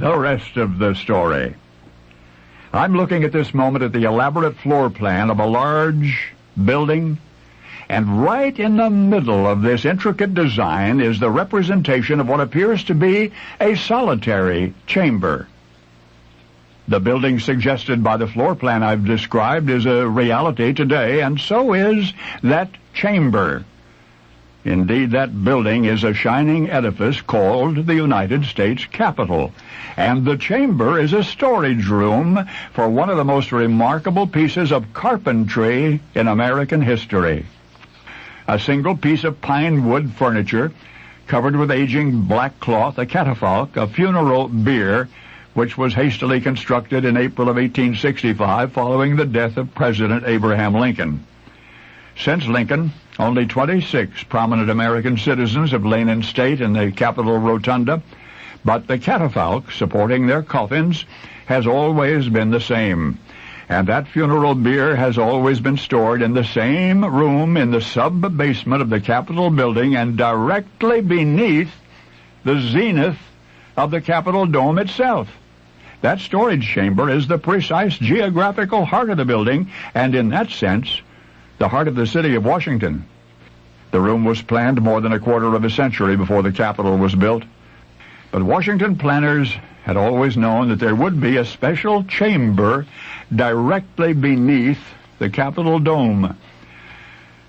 The rest of the story. I'm looking at this moment at the elaborate floor plan of a large building, and right in the middle of this intricate design is the representation of what appears to be a solitary chamber. The building suggested by the floor plan I've described is a reality today, and so is that chamber. Indeed, that building is a shining edifice called the United States Capitol, and the chamber is a storage room for one of the most remarkable pieces of carpentry in American history. A single piece of pine wood furniture covered with aging black cloth, a catafalque, a funeral bier, which was hastily constructed in April of 1865 following the death of President Abraham Lincoln. Since Lincoln, only 26 prominent American citizens have lain in state in the Capitol Rotunda, but the catafalque supporting their coffins has always been the same, and that funeral bier has always been stored in the same room in the sub-basement of the Capitol building and directly beneath the zenith of the Capitol dome itself. That storage chamber is the precise geographical heart of the building, and in that sense, the heart of the city of Washington. The room was planned more than a quarter of a century before the Capitol was built, but Washington planners had always known that there would be a special chamber directly beneath the Capitol dome.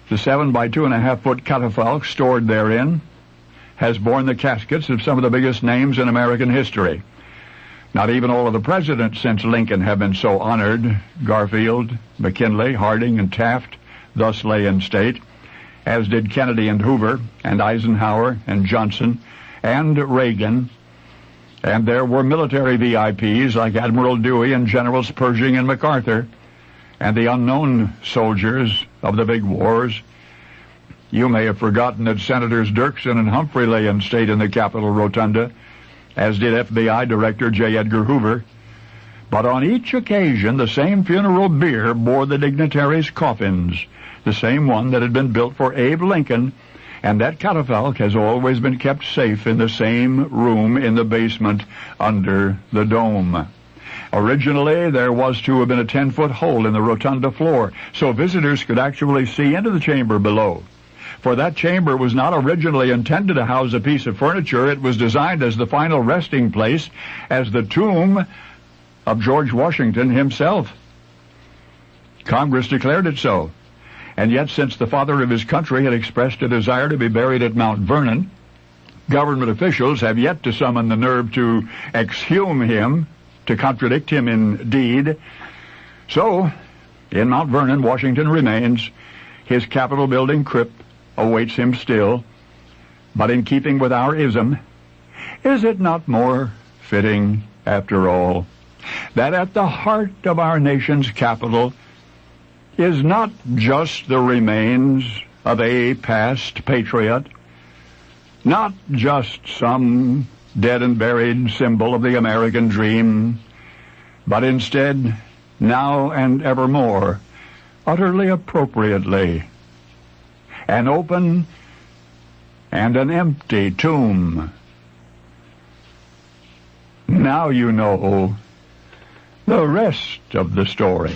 The 7 by 2.5 foot catafalque stored therein has borne the caskets of some of the biggest names in American history. Not even all of the presidents since Lincoln have been so honored. Garfield, McKinley, Harding, and Taft thus lay in state, as did Kennedy and Hoover, and Eisenhower, and Johnson, and Reagan. And there were military VIPs like Admiral Dewey and Generals Pershing and MacArthur, and the unknown soldiers of the big wars. You may have forgotten that Senators Dirksen and Humphrey lay in state in the Capitol Rotunda, as did FBI Director J. Edgar Hoover. But on each occasion, the same funeral bier bore the dignitaries' coffins, the same one that had been built for Abe Lincoln, and that catafalque has always been kept safe in the same room in the basement under the dome. Originally, there was to have been a 10-foot hole in the rotunda floor, so visitors could actually see into the chamber below. For that chamber was not originally intended to house a piece of furniture. It was designed as the final resting place, as the tomb of George Washington himself. Congress declared it so. And yet, since the father of his country had expressed a desire to be buried at Mount Vernon, government officials have yet to summon the nerve to exhume him, to contradict him in deed. So, in Mount Vernon, Washington remains. His Capitol building crypt awaits him still. But in keeping with our ism, is it not more fitting, after all, that at the heart of our nation's capital is not just the remains of a past patriot, not just some dead and buried symbol of the American dream, but instead, now and evermore, utterly appropriately, an open and an empty tomb. Now you know the rest of the story.